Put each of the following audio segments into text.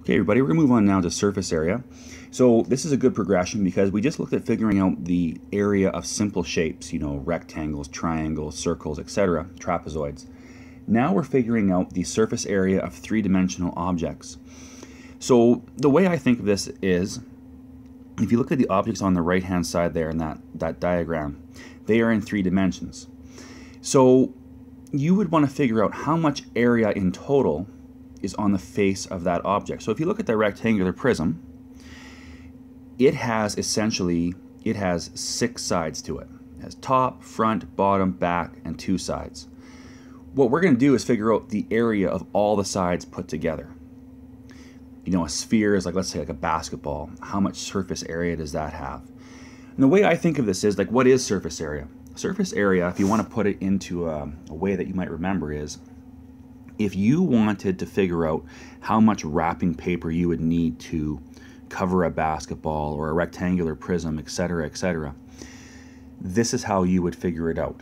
Okay, everybody, we're going to move on now to surface area. So this is a good progression because we just looked at figuring out the area of simple shapes, you know, rectangles, triangles, circles, etc., trapezoids. Now we're figuring out the surface area of three-dimensional objects. So the way I think of this is, if you look at the objects on the right-hand side there in that diagram, they are in 3 dimensions. So you would want to figure out how much area in total is on the face of that object. So if you look at the rectangular prism, it has 6 sides to it. It has top, front, bottom, back, and 2 sides. What we're going to do is figure out the area of all the sides put together. You know, a sphere is like, let's say, like a basketball. How much surface area does that have? And the way I think of this is, like, what is surface area? Surface area, if you want to put it into a way that you might remember, is if you wanted to figure out how much wrapping paper you would need to cover a basketball or a rectangular prism, etc., etc., this is how you would figure it out.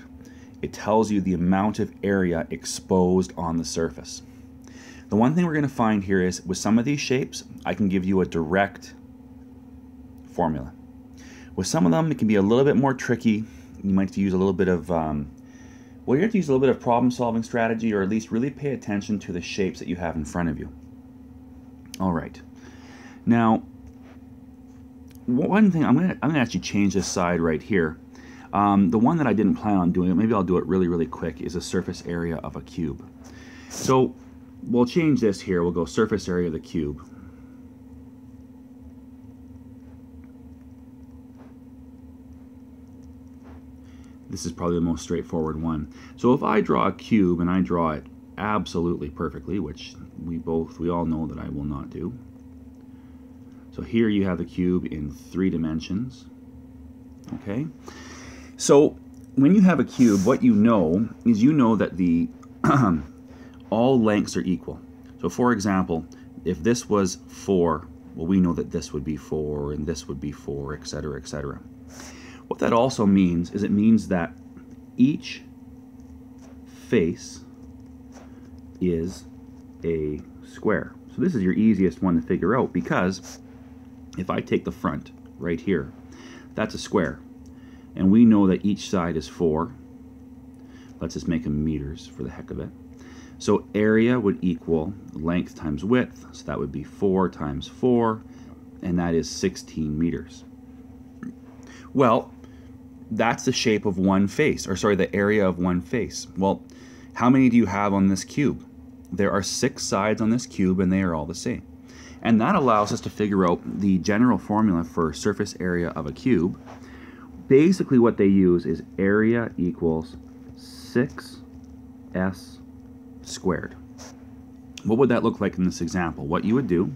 It tells you the amount of area exposed on the surface. The one thing we're going to find here is, with some of these shapes, I can give you a direct formula. With some of them, it can be a little bit more tricky. You might have to use a little bit of you have to use a little bit of problem-solving strategy, or at least really pay attention to the shapes that you have in front of you. All right. Now, one thing, I'm gonna actually change this side right here. The one that I didn't plan on doing, maybe I'll do it really, really quick, is the surface area of a cube. So we'll change this here. We'll go surface area of the cube. This is probably the most straightforward one. So if I draw a cube and I draw it absolutely perfectly, which we all know that I will not do. So here you have the cube in 3 dimensions. Okay? So when you have a cube, what you know is that the all lengths are equal. So for example, if this was 4, well, we know that this would be 4 and this would be 4, etc., etc. What that also means is, it means that each face is a square. So this is your easiest one to figure out, because if I take the front right here, that's a square. And we know that each side is 4. Let's just make them meters for the heck of it. So area would equal length times width. So that would be 4 times 4, and that is 16 meters. Well, that's the shape of one face, or sorry, the area of one face. Well, how many do you have on this cube? There are 6 sides on this cube, and they are all the same. And that allows us to figure out the general formula for surface area of a cube. Basically what they use is area equals 6s squared. What would that look like in this example? What you would do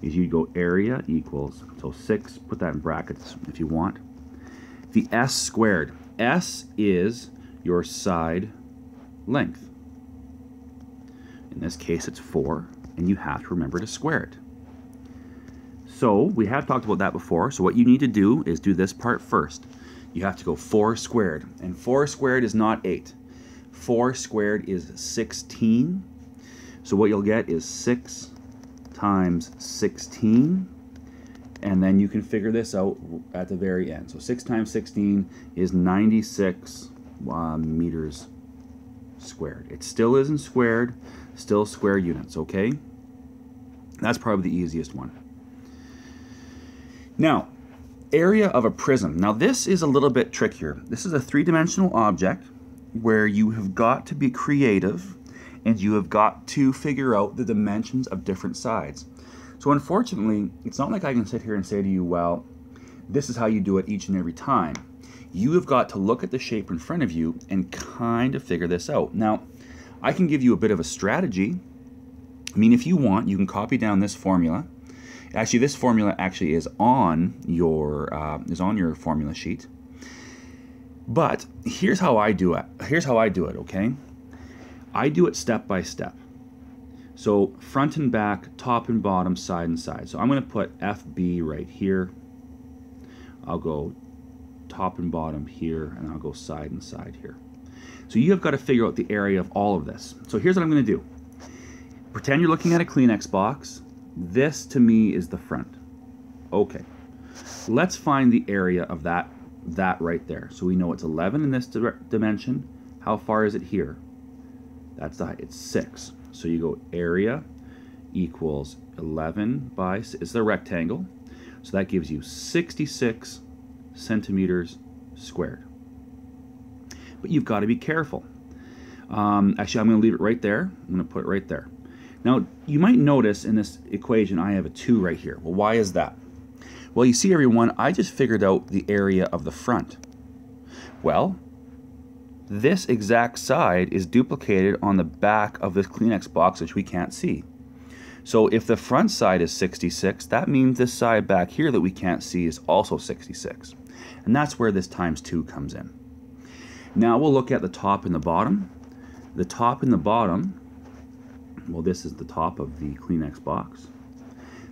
is you'd go area equals, so 6, put that in brackets if you want, the s squared. S is your side length. In this case, it's 4, and you have to remember to square it. So we have talked about that before. So what you need to do is do this part first. You have to go 4 squared, and 4 squared is not 8. 4 squared is 16. So what you'll get is 6 times 16. And then you can figure this out at the very end. So 6 times 16 is 96 meters squared. It still isn't squared, still square units, okay? That's probably the easiest one. Now, area of a prism. Now this is a little bit trickier. This is a 3-dimensional object where you have got to be creative, and you have got to figure out the dimensions of different sides. So unfortunately, it's not like I can sit here and say to you, well, this is how you do it each and every time. You have got to look at the shape in front of you and kind of figure this out. Now, I can give you a bit of a strategy. I mean, if you want, you can copy down this formula. Actually, this formula actually is on your formula sheet. But here's how I do it. Okay? I do it step by step. So front and back, top and bottom, side and side. So I'm going to put FB right here. I'll go top and bottom here, and I'll go side and side here. So you have got to figure out the area of all of this. So here's what I'm going to do. Pretend you're looking at a Kleenex box, This to me is the front. Okay, let's find the area of that right there. So we know it's 11 in this dimension. How far is it here? That's the height. It's 6. So you go area equals 11 by, it's the rectangle. So that gives you 66 centimeters squared. But you've got to be careful. Actually, I'm going to leave it right there. I'm going to put it right there. Now, you might notice in this equation I have a 2 right here. Well, why is that? Well, you see, everyone, I just figured out the area of the front. Well, this exact side is duplicated on the back of this Kleenex box, which we can't see. So if the front side is 66, that means this side back here that we can't see is also 66. And that's where this times 2 comes in. Now we'll look at the top and the bottom. The top and the bottom, well, this is the top of the Kleenex box.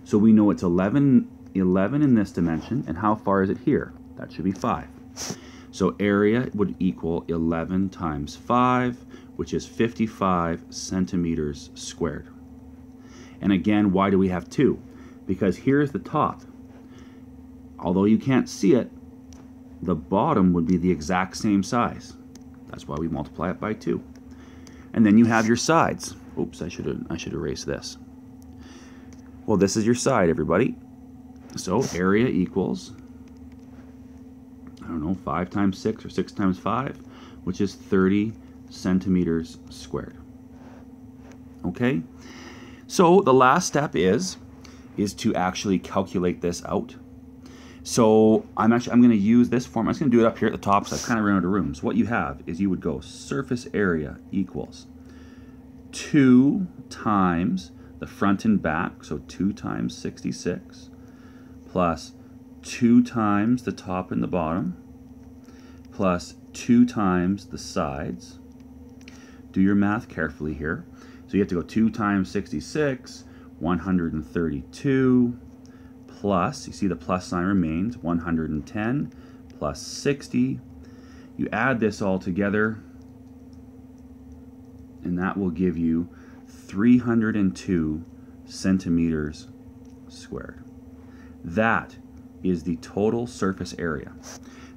So we know it's 11 in this dimension, and how far is it here? That should be 5. So area would equal 11 times 5, which is 55 centimeters squared. And again, why do we have 2? Because here's the top. Although you can't see it, the bottom would be the exact same size. That's why we multiply it by 2. And then you have your sides. Oops, I should erase this. Well, this is your side, everybody. So area equals, I don't know, 5 times 6 or 6 times 5, which is 30 centimeters squared. Okay? So the last step is to actually calculate this out. So I'm going to use this form. I'm just going to do it up here at the top because I've kind of run out of room. So what you have is you would go surface area equals 2 times the front and back, so 2 times 66, plus 2 times the top and the bottom, plus 2 times the sides. Do your math carefully here. So you have to go 2 times 66, 132, plus, you see the plus sign remains, 110, plus 60. You add this all together, and that will give you 302 centimeters squared. That is the total surface area.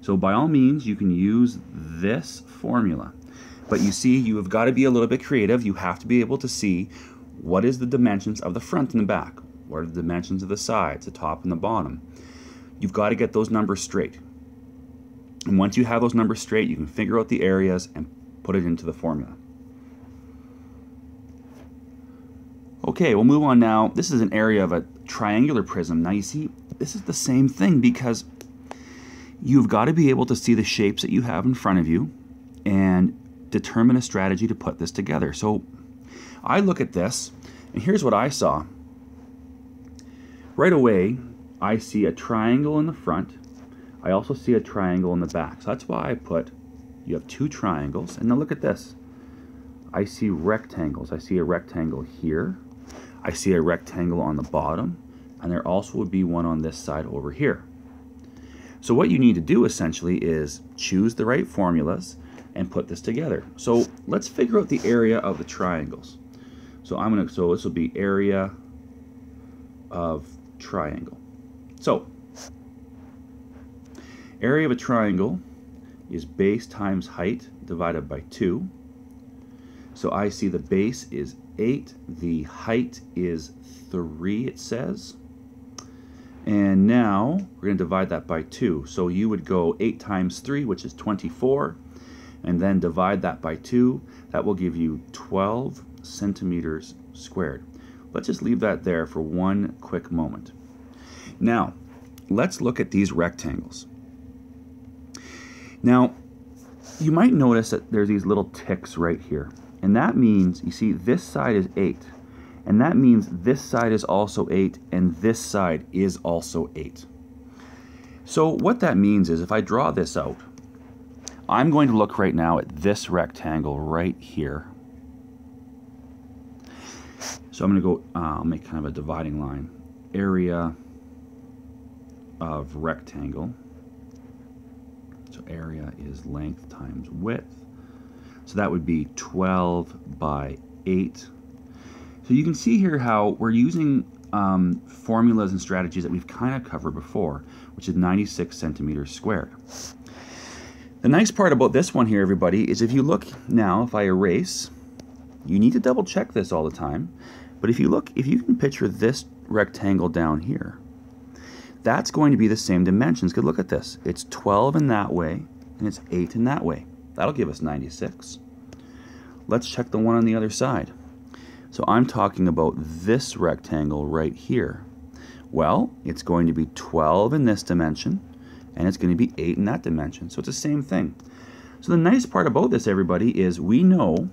So by all means, you can use this formula. But you see, you have got to be a little bit creative. You have to be able to see what is the dimensions of the front and the back. What are the dimensions of the sides, the top and the bottom. You've got to get those numbers straight. And once you have those numbers straight, you can figure out the areas and put it into the formula. Okay, we'll move on now. This is an area of a triangular prism. Now you see, this is the same thing because you've got to be able to see the shapes that you have in front of you and determine a strategy to put this together. So I look at this, and here's what I saw. Right away, I see a triangle in the front. I also see a triangle in the back. So that's why I put, you have 2 triangles. And now look at this. I see rectangles. I see a rectangle here. I see a rectangle on the bottom. And there also would be one on this side over here. So what you need to do essentially is choose the right formulas and put this together. So let's figure out the area of the triangles. So this will be area of triangle. So area of a triangle is base times height divided by 2. So I see the base is 8, the height is 3, it says. And now we're going to divide that by 2. So you would go 8 times 3, which is 24, and then divide that by 2. That will give you 12 centimeters squared. Let's just leave that there for one quick moment. Now, let's look at these rectangles. Now, you might notice that there's these little ticks right here. And that means, you see, this side is 8. And that means this side is also 8, and this side is also 8. So what that means is if I draw this out, I'm going to look right now at this rectangle right here. So I'm going to go, I'll make kind of a dividing line. Area of rectangle. So area is length times width. So that would be 12 by 8. So you can see here how we're using formulas and strategies that we've kind of covered before, which is 96 centimeters squared. The nice part about this one here, everybody, is if you look now, if I erase, you need to double check this all the time, but if you look, if you can picture this rectangle down here, that's going to be the same dimensions. Because look at this, it's 12 in that way, and it's 8 in that way. That'll give us 96. Let's check the one on the other side. So I'm talking about this rectangle right here. Well, it's going to be 12 in this dimension, and it's going to be 8 in that dimension. So it's the same thing. So the nice part about this, everybody, is we've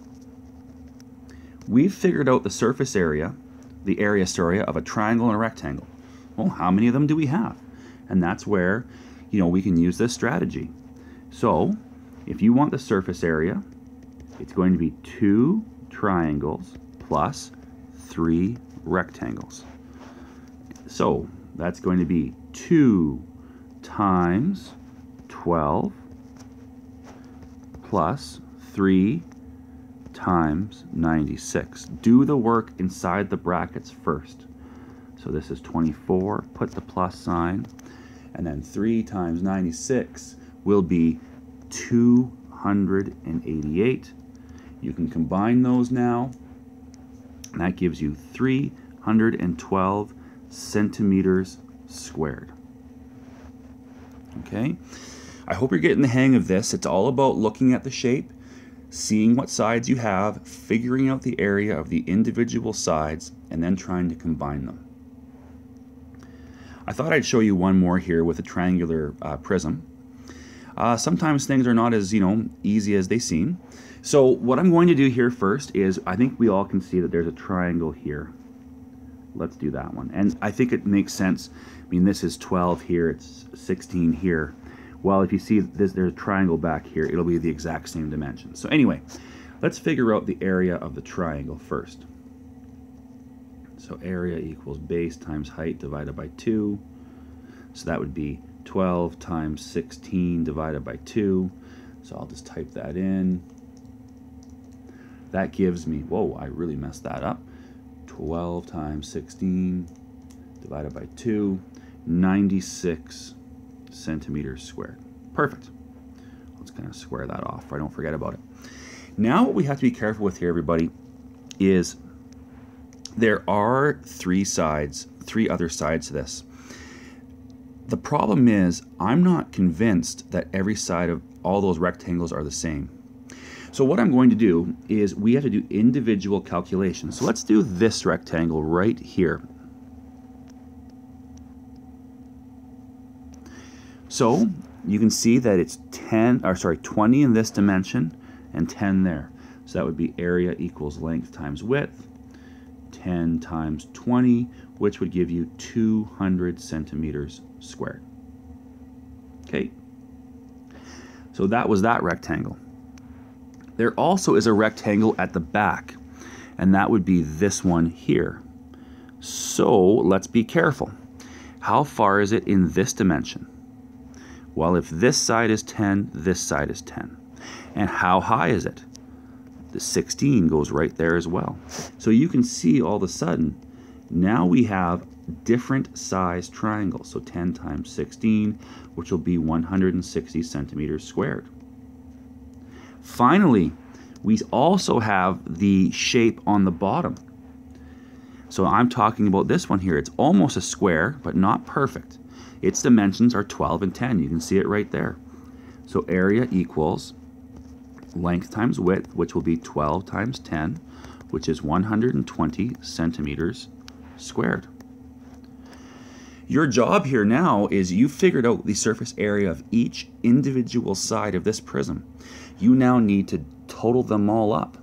figured out the surface area, the area, sorry, of a triangle and a rectangle. Well, how many of them do we have? And that's where, we can use this strategy. So if you want the surface area, it's going to be 2 triangles plus 3 rectangles. So that's going to be 2 times 12 plus 3 times 96. Do the work inside the brackets first. So this is 24, put the plus sign, and then 3 times 96 will be 288. You can combine those now, and that gives you 312 centimeters squared. Okay, I hope you're getting the hang of this. It's all about looking at the shape, seeing what sides you have, figuring out the area of the individual sides, and then trying to combine them. I thought I'd show you one more here with a triangular prism. Sometimes things are not as easy as they seem. So what I'm going to do here first is, I think we all can see that there's a triangle here. Let's do that one. And I think it makes sense. I mean, this is 12 here, it's 16 here. Well, if you see this, there's a triangle back here, it'll be the exact same dimension. So anyway, let's figure out the area of the triangle first. So area equals base times height divided by 2. So that would be 12 times 16 divided by 2. So I'll just type that in. That gives me, whoa, I really messed that up. 12 times 16 divided by 2, 96 centimeters squared. Perfect. Let's kind of square that off so I don't forget about it. Now what we have to be careful with here, everybody, is there are 3 other sides to this. The problem is I'm not convinced that every side of all those rectangles are the same. So what I'm going to do is we have to do individual calculations. So let's do this rectangle right here. So you can see that it's 20 in this dimension and 10 there. So that would be area equals length times width, 10 times 20, which would give you 200 centimeters squared. Okay, so that was that rectangle. There also is a rectangle at the back, and that would be this one here. So let's be careful. How far is it in this dimension? Well, if this side is 10, this side is 10. And how high is it? The 16 goes right there as well. So you can see all of a sudden, now we have different size triangles. So 10 times 16, which will be 160 centimeters squared. Finally, we also have the shape on the bottom. So I'm talking about this one here. It's almost a square, but not perfect. Its dimensions are 12 and 10. You can see it right there. So area equals length times width, which will be 12 times 10, which is 120 centimeters squared. Your job here now is you figured out the surface area of each individual side of this prism. You now need to total them all up.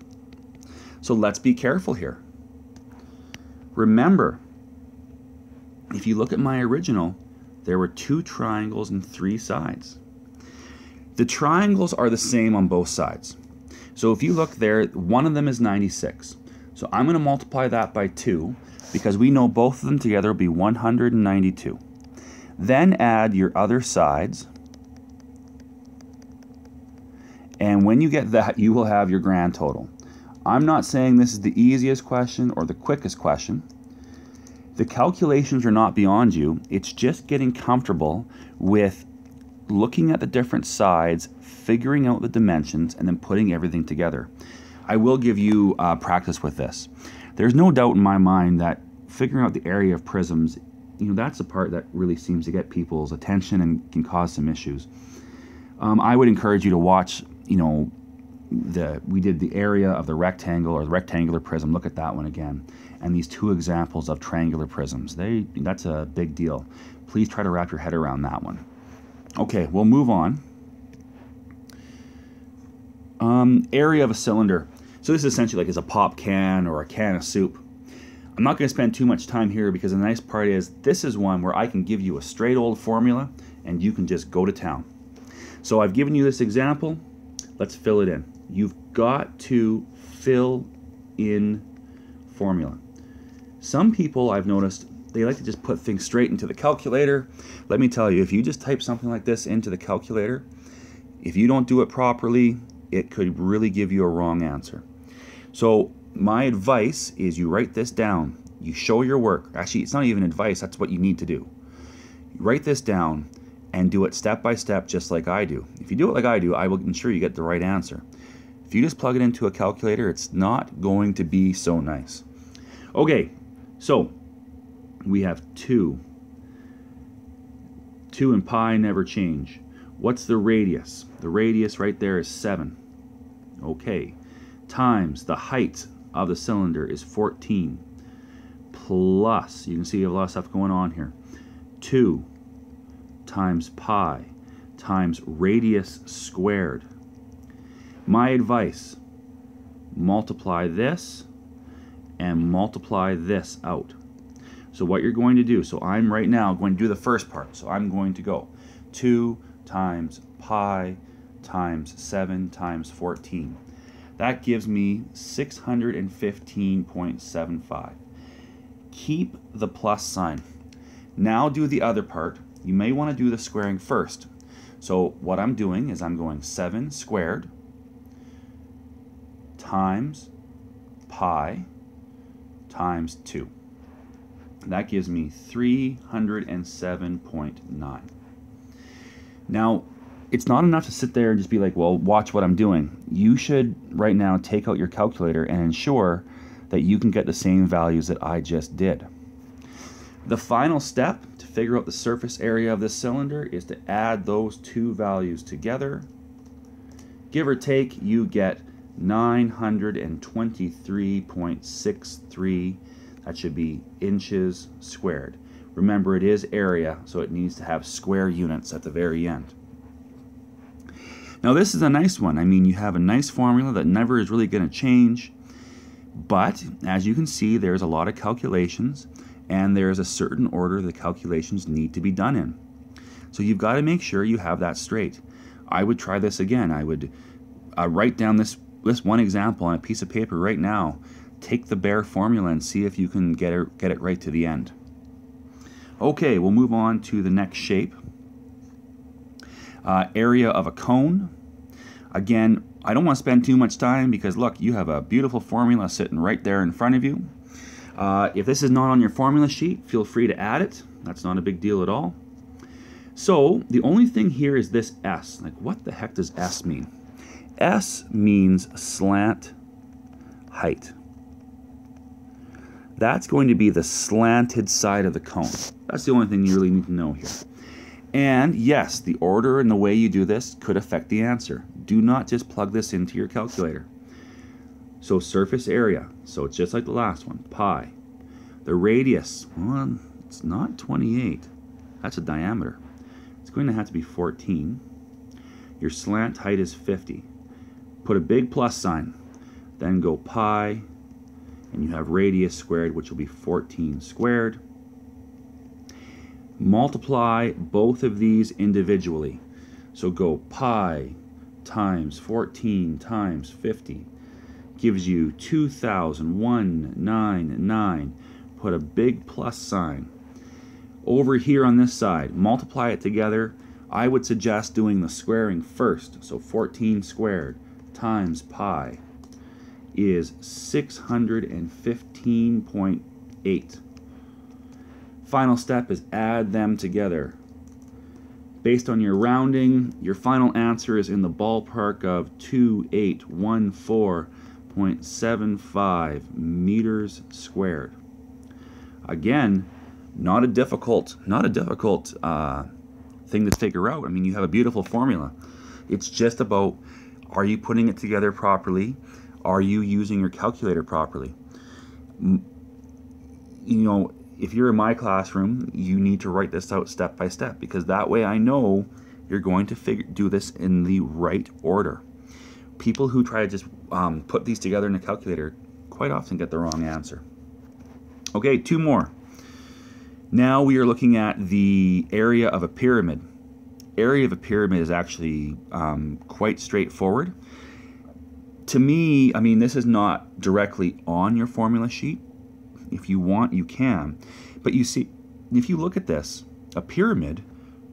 So let's be careful here. Remember, if you look at my original, there were 2 triangles and 3 sides. The triangles are the same on both sides. So if you look there, one of them is 96. So I'm going to multiply that by 2 because we know both of them together will be 192. Then add your other sides. And when you get that, you will have your grand total. I'm not saying this is the easiest question or the quickest question. The calculations are not beyond you. It's just getting comfortable with looking at the different sides, figuring out the dimensions, and then putting everything together. I will give you practice with this. There's no doubt in my mind that figuring out the area of prisms, that's the part that really seems to get people's attention and can cause some issues. I would encourage you to watch, we did the area of the rectangle or the rectangular prism. Look at that one again. And these two examples of triangular prisms. That's a big deal. Please try to wrap your head around that one. Okay, we'll move on. Area of a cylinder. So this is essentially like a pop can or a can of soup. I'm not going to spend too much time here because the nice part is this is one where I can give you a straight old formula and you can just go to town. So I've given you this example. Let's fill it in. You've got to fill in formula. Some people I've noticed, they like to just put things straight into the calculator. Let me tell you, if you just type something like this into the calculator, if you don't do it properly, it could really give you a wrong answer. So my advice is you write this down. You show your work. Actually, it's not even advice. That's what you need to do. You write this down and do it step by step just like I do. If you do it like I do, I will ensure you get the right answer. If you just plug it into a calculator, it's not going to be so nice. Okay, so we have 2. 2 and pi never change. What's the radius? The radius right there is 7. Okay, times the height of the cylinder is 14. Plus, you can see you have a lot of stuff going on here. 2 times pi times radius squared. My advice, multiply this and multiply this out. So what you're going to do, so I'm right now going to do the first part. So I'm going to go 2 times pi times 7 times 14. That gives me 615.75. Keep the plus sign. Now do the other part. You may want to do the squaring first. So what I'm doing is I'm going 7 squared times pi times 2. That gives me 307.9. Now, it's not enough to sit there and just be like, well, watch what I'm doing. You should right now take out your calculator and ensure that you can get the same values that I just did. The final step to figure out the surface area of this cylinder is to add those two values together. Give or take, you get 923.63. That should be inches squared. Remember, it is area, so it needs to have square units at the very end. Now this is a nice one. I mean, you have a nice formula that never is really going to change, but as you can see, there's a lot of calculations and there's a certain order the calculations need to be done in. So you've got to make sure you have that straight. I would try this again. I would write down this one example on a piece of paper right now. Take the bare formula and see if you can get it right to the end. Okay, we'll move on to the next shape. Area of a cone. Again, I don't want to spend too much time because look, you have a beautiful formula sitting right there in front of you. If this is not on your formula sheet, feel free to add it. That's not a big deal at all. So the only thing here is this S. Like, what the heck does S mean? S means slant height. That's going to be the slanted side of the cone. That's the only thing you really need to know here. And yes, the order and the way you do this could affect the answer. Do not just plug this into your calculator. So surface area, so it's just like the last one, pi. The radius, well, it's not 28. That's a diameter. It's going to have to be 14. Your slant height is 50. Put a big plus sign. Then go pi, and you have radius squared, which will be 14 squared. Multiply both of these individually. So go pi times 14 times 50 gives you 2,199. Put a big plus sign. Over here on this side, multiply it together. I would suggest doing the squaring first. So 14 squared times pi is 615.8. Final step is add them together. Based on your rounding, your final answer is in the ballpark of 2814.75 meters squared. Again, not a difficult thing to figure out. I mean, you have a beautiful formula. It's just about, are you putting it together properly? Are you using your calculator properly? You know, if you're in my classroom, you need to write this out step by step, because that way I know you're going to do this in the right order. People who try to just put these together in a calculator quite often get the wrong answer. Okay, two more. Now we are looking at the area of a pyramid. Area of a pyramid is actually quite straightforward. To me, I mean, this is not directly on your formula sheet. If you want, you can. But you see, if you look at this, a pyramid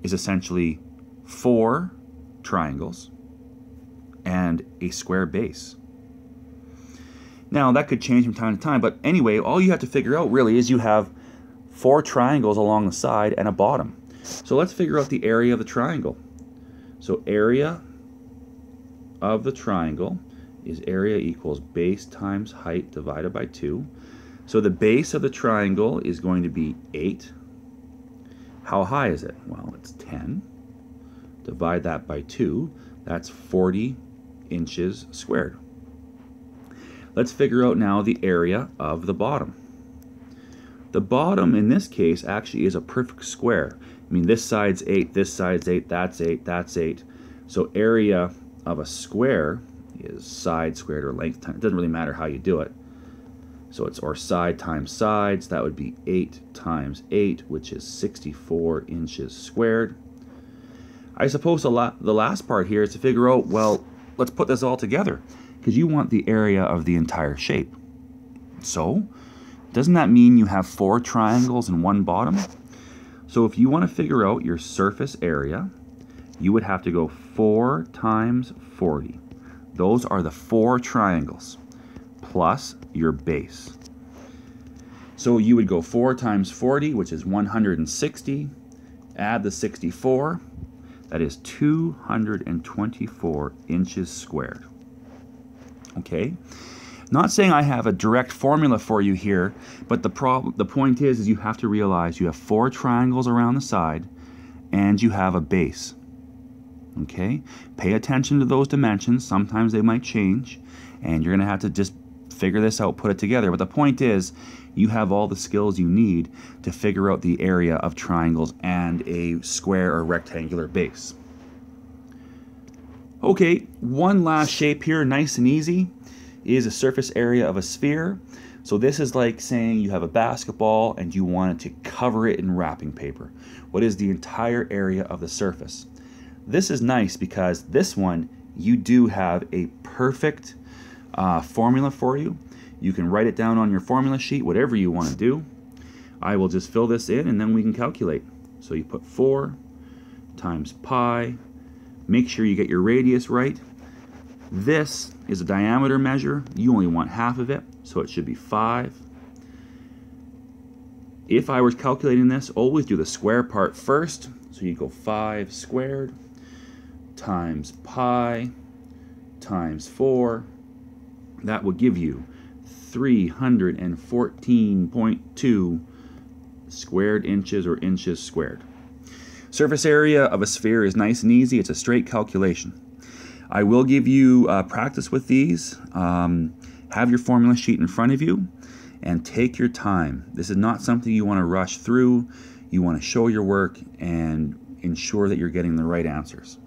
is essentially 4 triangles and a square base. Now, that could change from time to time, but anyway, all you have to figure out really is you have 4 triangles along the side and a bottom. So let's figure out the area of the triangle. So area of the triangle is area equals base times height divided by 2. So the base of the triangle is going to be 8. How high is it? Well, it's 10. Divide that by 2. That's 40 inches squared. Let's figure out now the area of the bottom. The bottom in this case actually is a perfect square. I mean, this side's 8, this side's 8, that's 8, that's 8. So area of a square is side squared or length times. It doesn't really matter how you do it. So it's or side times sides. That would be 8 times 8, which is 64 inches squared. I suppose the last part here is to figure out, well, let's put this all together, because you want the area of the entire shape. So doesn't that mean you have 4 triangles and 1 bottom? So if you want to figure out your surface area, you would have to go 4 times 40. Those are the 4 triangles plus your base. So you would go 4 times 40, which is 160. Add the 64. That is 224 inches squared. Okay? Not saying I have a direct formula for you here, but the point is you have to realize you have 4 triangles around the side and you have a base. Okay? Pay attention to those dimensions. Sometimes they might change, and you're going to have to just figure this out, put it together. But the point is, you have all the skills you need to figure out the area of triangles and a square or rectangular base. Okay, one last shape here, nice and easy, is a surface area of a sphere. So this is like saying you have a basketball and you want it to cover it in wrapping paper. What is the entire area of the surface? This is nice because this one, you do have a perfect formula for you. You can write it down on your formula sheet, whatever you want to do. I will just fill this in and then we can calculate. So you put 4 times pi. Make sure you get your radius right. This is a diameter measure. You only want half of it, so it should be 5. If I was calculating this, always do the square part first. So you go 5 squared times pi times 4. That will give you 314.2 squared inches or inches squared. Surface area of a sphere is nice and easy. It's a straight calculation. I will give you practice with these. Have your formula sheet in front of you and take your time. This is not something you want to rush through. You want to show your work and ensure that you're getting the right answers.